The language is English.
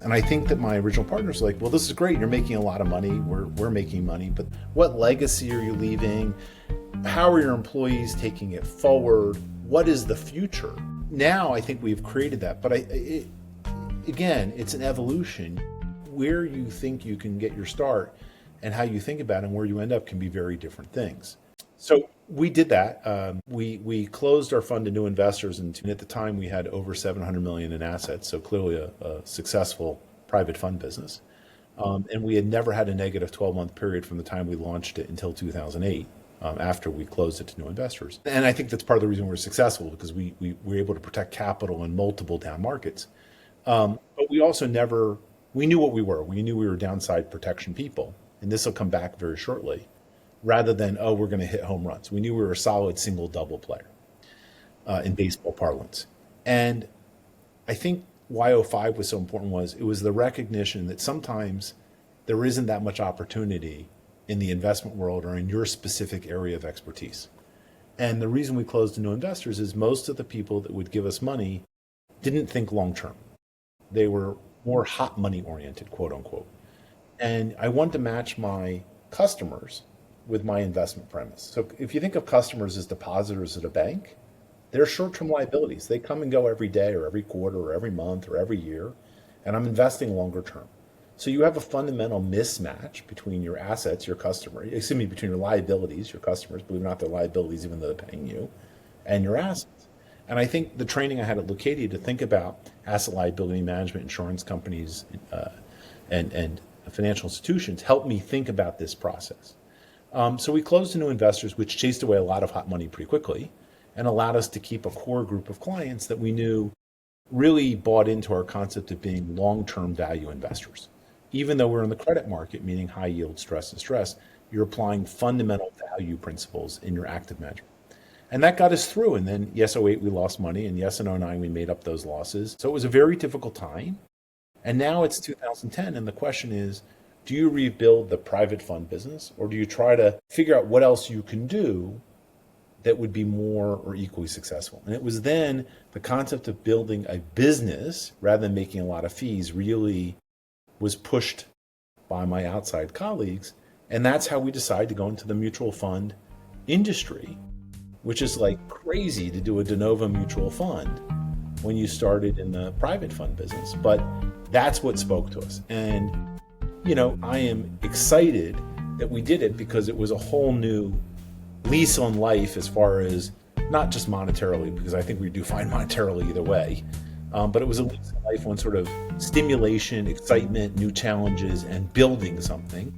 And I think that my original partner's like, well, this is great. You're making a lot of money. We're making money, but what legacy are you leaving? How are your employees taking it forward? What is the future? Now I think we've created that, but again, it's an evolution. Where you think you can get your start and how you think about it and where you end up can be very different things. So we did that. We closed our fund to new investors, and at the time we had over 700 million in assets. So clearly a successful private fund business. And we had never had a negative 12-month period from the time we launched it until 2008, after we closed it to new investors. And I think that's part of the reason we're successful, because we were able to protect capital in multiple down markets. But we also we knew what we were. We knew we were downside protection people, and this will come back very shortly, rather than, oh, we're going to hit home runs. We knew we were a solid single double player in baseball parlance. And I think why '05 was so important was it was the recognition that sometimes there isn't that much opportunity in the investment world or in your specific area of expertise. And the reason we closed to new investors is most of the people that would give us money didn't think long term. They were more hot money oriented, quote unquote. And I want to match my customers with my investment premise. So if you think of customers as depositors at a bank, they're short-term liabilities. They come and go every day or every quarter or every month or every year, and I'm investing longer term. So you have a fundamental mismatch between your assets, between your liabilities, your customers, believe it or not, they're liabilities even though they're paying you, and your assets. And I think the training I had at Lucadia to think about asset liability management, insurance companies, and financial institutions helped me think about this process. So we closed to new investors, which chased away a lot of hot money pretty quickly and allowed us to keep a core group of clients that we knew really bought into our concept of being long-term value investors. Even though we're in the credit market, meaning high yield, stress, and stress, you're applying fundamental value principles in your active management. And that got us through. And then, yes, '08, we lost money. And yes, in '09, we made up those losses. So it was a very difficult time. And now it's 2010. And the question is, do you rebuild the private fund business, or do you try to figure out what else you can do that would be more or equally successful? And it was then the concept of building a business rather than making a lot of fees really was pushed by my outside colleagues. And that's how we decided to go into the mutual fund industry, which is like crazy to do a de novo mutual fund when you started in the private fund business. But that's what spoke to us. And, I am excited that we did it because it was a whole new lease on life as far as not just monetarily, because I think we do fine monetarily either way, but it was a lease on life on sort of stimulation, excitement, new challenges, and building something.